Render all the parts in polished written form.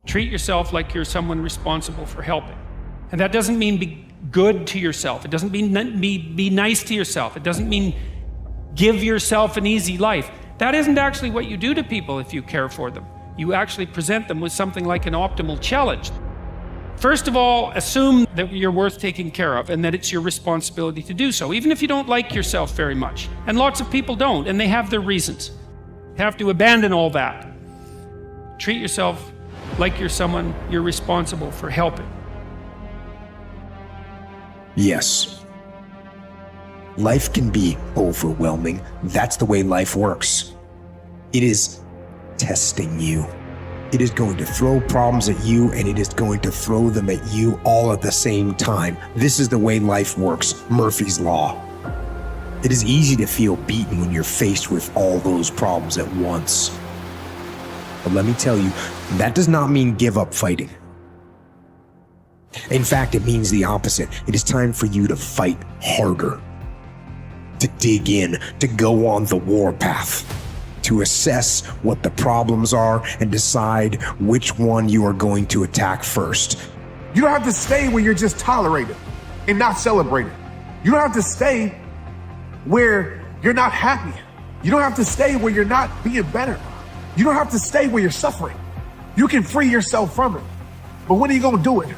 Treat yourself like you're someone responsible for helping. And that doesn't mean be good to yourself. It doesn't mean be nice to yourself. It doesn't mean give yourself an easy life. That isn't actually what you do to people if you care for them. You actually present them with something like an optimal challenge. First of all, assume that you're worth taking care of and that it's your responsibility to do so, even if you don't like yourself very much. And lots of people don't, and they have their reasons. You have to abandon all that. Treat yourself like you're someone you're responsible for helping. Yes. Life can be overwhelming. That's the way life works. It is testing you. It is going to throw problems at you, and it is going to throw them at you all at the same time. This is the way life works. Murphy's Law. It is easy to feel beaten when you're faced with all those problems at once. But let me tell you, that does not mean give up fighting. In fact, it means the opposite. It is time for you to fight harder, to dig in, to go on the warpath, to assess what the problems are and decide which one you are going to attack first. You don't have to stay where you're just tolerated and not celebrated. You don't have to stay where you're not happy. You don't have to stay where you're not being better. You don't have to stay where you're suffering. You can free yourself from it. But when are you gonna do it?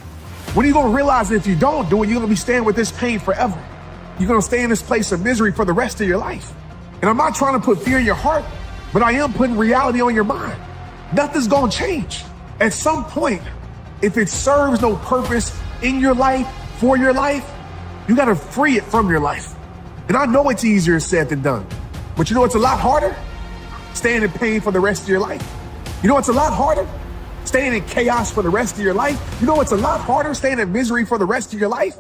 When are you gonna realize that if you don't do it, you're gonna be staying with this pain forever? You're gonna stay in this place of misery for the rest of your life. And I'm not trying to put fear in your heart, but I am putting reality on your mind. Nothing's gonna change. At some point, if it serves no purpose in your life, for your life, you gotta free it from your life. And I know it's easier said than done, but you know it's a lot harder? Staying in pain for the rest of your life. You know it's a lot harder? Staying in chaos for the rest of your life. You know it's a lot harder? Staying in misery for the rest of your life.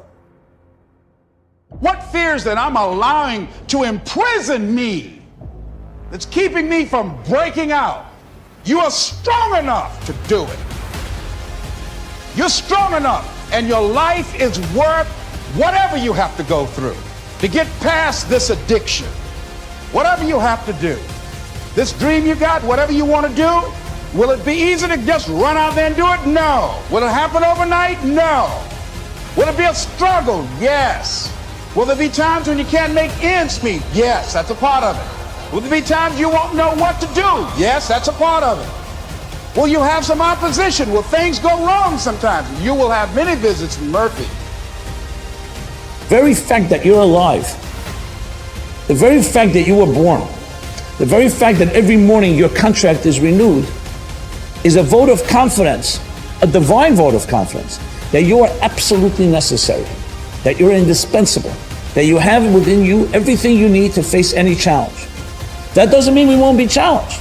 What fears that I'm allowing to imprison me, that's keeping me from breaking out? You are strong enough to do it. You're strong enough, and your life is worth whatever you have to go through to get past this addiction. Whatever you have to do. This dream you got, whatever you want to do, will it be easy to just run out there and do it? No. Will it happen overnight? No. Will it be a struggle? Yes. Will there be times when you can't make ends meet? Yes, that's a part of it. Will there be times you won't know what to do? Yes, that's a part of it. Will you have some opposition? Will things go wrong sometimes? You will have many visits from Murphy. The very fact that you're alive, the very fact that you were born, the very fact that every morning your contract is renewed is a vote of confidence, a divine vote of confidence, that you are absolutely necessary, that you're indispensable, that you have within you everything you need to face any challenge. That doesn't mean we won't be challenged.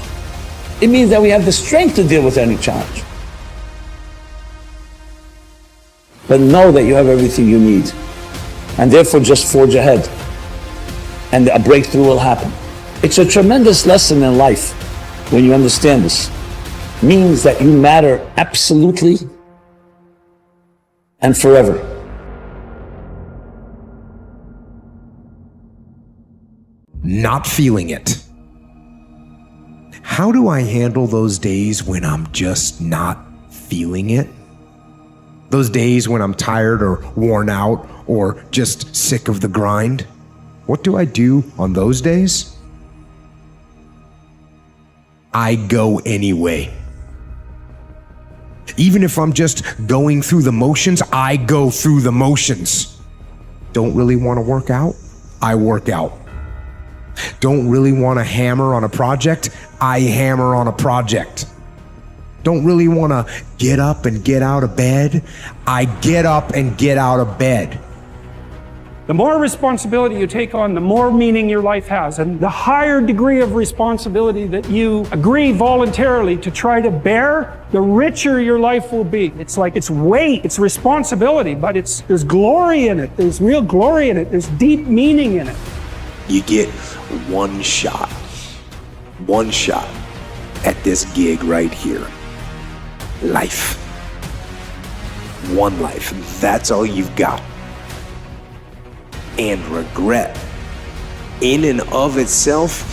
It means that we have the strength to deal with any challenge. But know that you have everything you need, and therefore just forge ahead, and a breakthrough will happen. It's a tremendous lesson in life when you understand this. It means that you matter absolutely and forever. Not feeling it. How do I handle those days when I'm just not feeling it? Those days when I'm tired or worn out or just sick of the grind? What do I do on those days? I go anyway. Even if I'm just going through the motions, I go through the motions. Don't really want to work out? I work out. Don't really want to hammer on a project? I hammer on a project. Don't really want to get up and get out of bed? I get up and get out of bed. The more responsibility you take on, the more meaning your life has. And the higher degree of responsibility that you agree voluntarily to try to bear, the richer your life will be. It's like it's weight, it's responsibility, but there's glory in it. There's real glory in it. There's deep meaning in it. You get one shot at this gig right here. Life. One life. That's all you've got. And regret, in and of itself,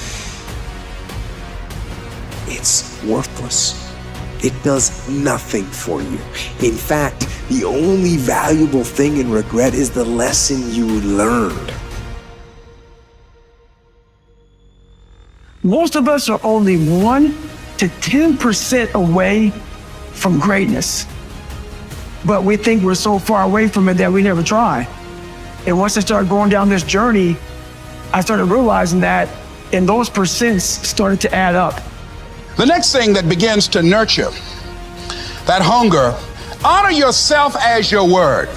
it's worthless. it does nothing for you. In fact, the only valuable thing in regret is the lesson you learned. Most of us are only 1 to 10% away from greatness. But we think we're so far away from it that we never try. And once I started going down this journey, I started realizing that, and those percents started to add up. The next thing that begins to nurture that hunger, honor yourself as your word.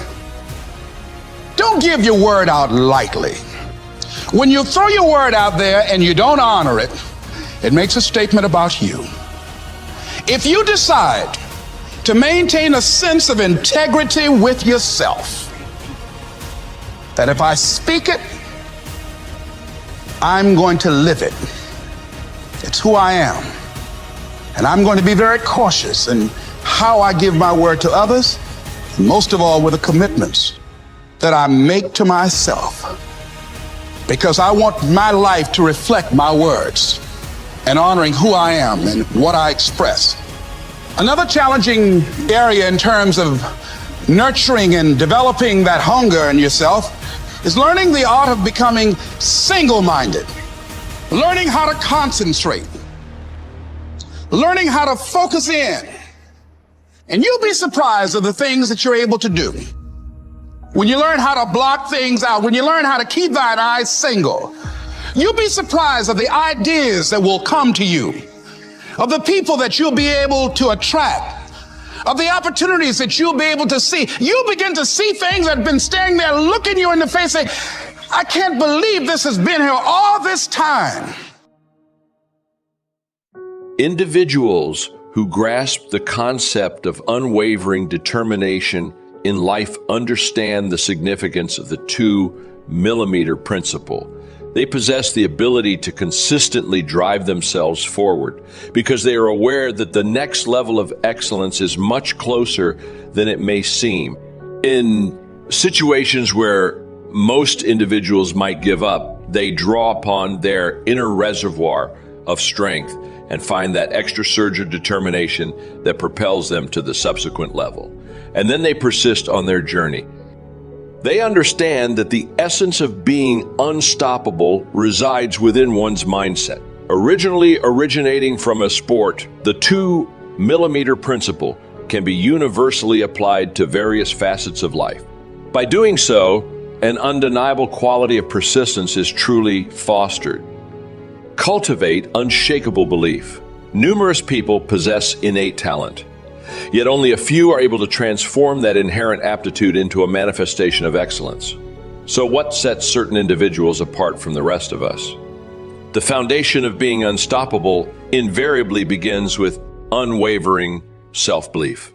Don't give your word out lightly. When you throw your word out there and you don't honor it, it makes a statement about you. If you decide to maintain a sense of integrity with yourself, that if I speak it, I'm going to live it. It's who I am. And I'm going to be very cautious in how I give my word to others, and most of all with the commitments that I make to myself, because I want my life to reflect my words and honoring who I am and what I express. Another challenging area in terms of nurturing and developing that hunger in yourself is learning the art of becoming single-minded, learning how to concentrate, learning how to focus in. And you'll be surprised at the things that you're able to do. When you learn how to block things out, when you learn how to keep thine eyes single, you'll be surprised at the ideas that will come to you, of the people that you'll be able to attract, of the opportunities that you'll be able to see. You'll begin to see things that have been standing there looking you in the face saying, I can't believe this has been here all this time. Individuals who grasp the concept of unwavering determination in life understand the significance of the 2-millimeter principle. They possess the ability to consistently drive themselves forward because they are aware that the next level of excellence is much closer than it may seem. In situations where most individuals might give up, they draw upon their inner reservoir of strength and find that extra surge of determination that propels them to the subsequent level. And then they persist on their journey. They understand that the essence of being unstoppable resides within one's mindset. Originally originating from a sport, the 2-millimeter principle can be universally applied to various facets of life. By doing so, an undeniable quality of persistence is truly fostered. Cultivate unshakable belief. Numerous people possess innate talent, yet only a few are able to transform that inherent aptitude into a manifestation of excellence. So what sets certain individuals apart from the rest of us? The foundation of being unstoppable invariably begins with unwavering self-belief.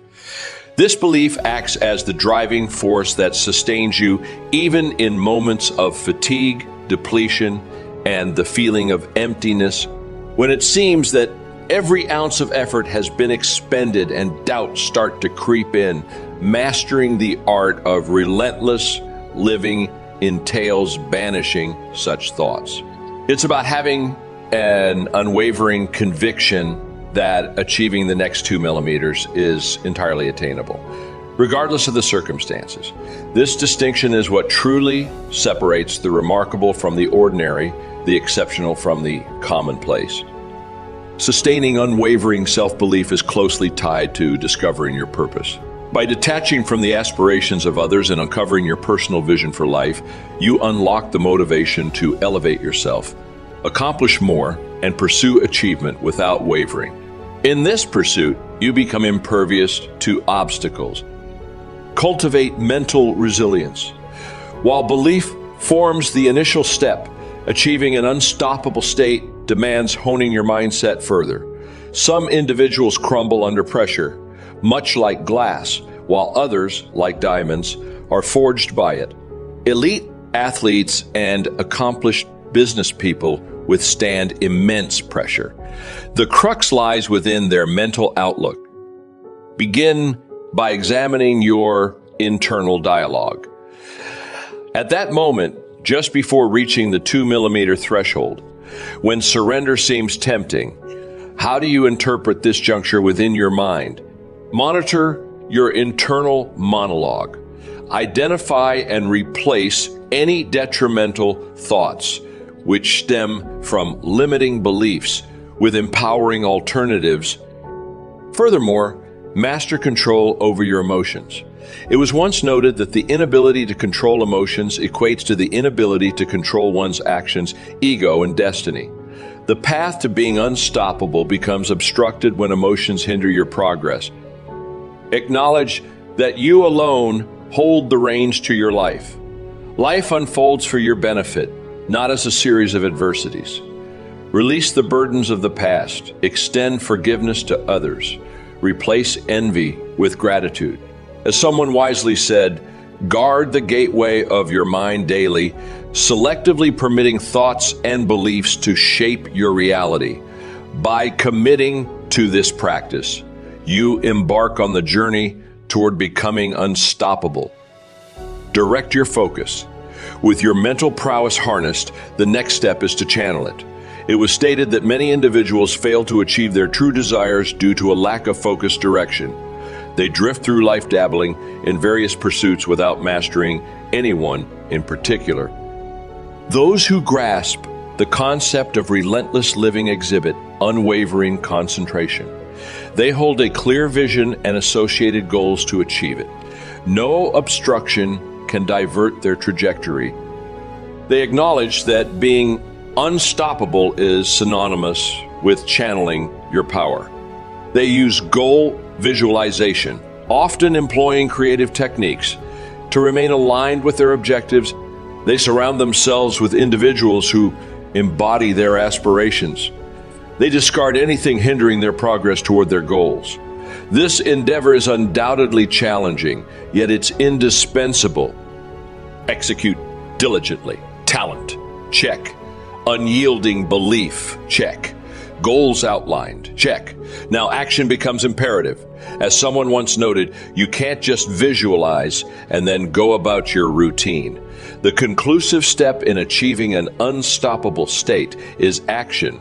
This belief acts as the driving force that sustains you even in moments of fatigue, depletion, and the feeling of emptiness, when it seems that every ounce of effort has been expended and doubts start to creep in. Mastering the art of relentless living entails banishing such thoughts. It's about having an unwavering conviction that achieving the next 2 millimeters is entirely attainable, regardless of the circumstances. This distinction is what truly separates the remarkable from the ordinary, the exceptional from the commonplace. Sustaining unwavering self-belief is closely tied to discovering your purpose. By detaching from the aspirations of others and uncovering your personal vision for life, you unlock the motivation to elevate yourself, accomplish more, and pursue achievement without wavering. In this pursuit, you become impervious to obstacles. Cultivate mental resilience. While belief forms the initial step, achieving an unstoppable state demands honing your mindset further. Some individuals crumble under pressure, much like glass, while others, like diamonds, are forged by it. Elite athletes and accomplished business people withstand immense pressure. The crux lies within their mental outlook. Begin by examining your internal dialogue. At that moment, just before reaching the 2 millimeter threshold, when surrender seems tempting, How do you interpret this juncture within your mind? Monitor your internal monologue. Identify and replace any detrimental thoughts which stem from limiting beliefs with empowering alternatives. Furthermore, master control over your emotions. It was once noted that the inability to control emotions equates to the inability to control one's actions, ego, and destiny. The path to being unstoppable becomes obstructed when emotions hinder your progress. Acknowledge that you alone hold the reins to your life. Life unfolds for your benefit, not as a series of adversities. Release the burdens of the past. Extend forgiveness to others. Replace envy with gratitude. As someone wisely said, guard the gateway of your mind daily, selectively permitting thoughts and beliefs to shape your reality. By committing to this practice, you embark on the journey toward becoming unstoppable. Direct your focus. With your mental prowess harnessed, the next step is to channel it. It was stated that many individuals fail to achieve their true desires due to a lack of focused direction. They drift through life dabbling in various pursuits without mastering anyone in particular. Those who grasp the concept of relentless living exhibit unwavering concentration. They hold a clear vision and associated goals to achieve it. No obstruction can divert their trajectory. They acknowledge that being unstoppable is synonymous with channeling your power. They use goal visualization, often employing creative techniques. To remain aligned with their objectives, they surround themselves with individuals who embody their aspirations. They discard anything hindering their progress toward their goals. This endeavor is undoubtedly challenging, yet it's indispensable. Execute diligently. Talent, check. Unyielding belief, check. Goals outlined, check. Now action becomes imperative. As someone once noted, you can't just visualize and then go about your routine. The conclusive step in achieving an unstoppable state is action.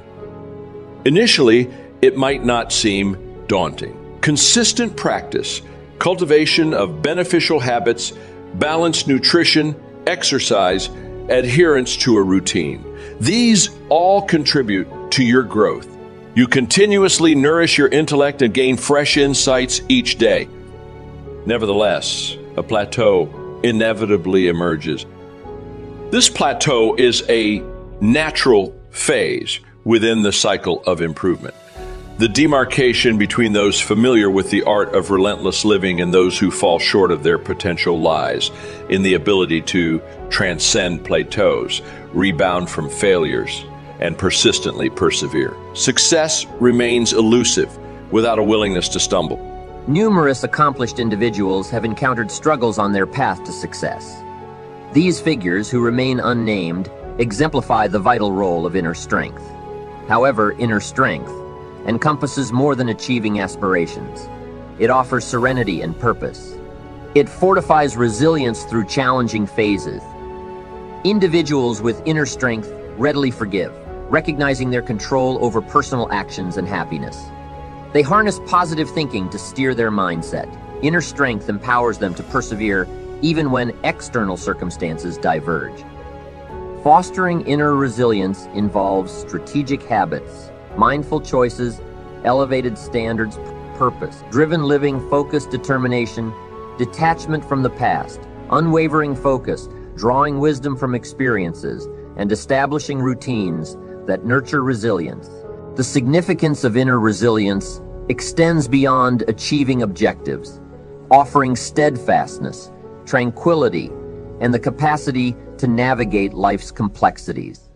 Initially, it might not seem daunting. Consistent practice, cultivation of beneficial habits, balanced nutrition, exercise, adherence to a routine. These all contribute to your growth. You continuously nourish your intellect and gain fresh insights each day. Nevertheless, a plateau inevitably emerges. This plateau is a natural phase within the cycle of improvement. The demarcation between those familiar with the art of relentless living and those who fall short of their potential lies in the ability to transcend plateaus, rebound from failures, and persistently persevere. Success remains elusive without a willingness to stumble. Numerous accomplished individuals have encountered struggles on their path to success. These figures, who remain unnamed, exemplify the vital role of inner strength. However, inner strength encompasses more than achieving aspirations. It offers serenity and purpose. It fortifies resilience through challenging phases. Individuals with inner strength readily forgive, recognizing their control over personal actions and happiness. They harness positive thinking to steer their mindset. Inner strength empowers them to persevere even when external circumstances diverge. Fostering inner resilience involves strategic habits, mindful choices, elevated standards, purpose-driven living, focused determination, detachment from the past, unwavering focus, drawing wisdom from experiences, and establishing routines that nurture resilience. The significance of inner resilience extends beyond achieving objectives, offering steadfastness, tranquility, and the capacity to navigate life's complexities.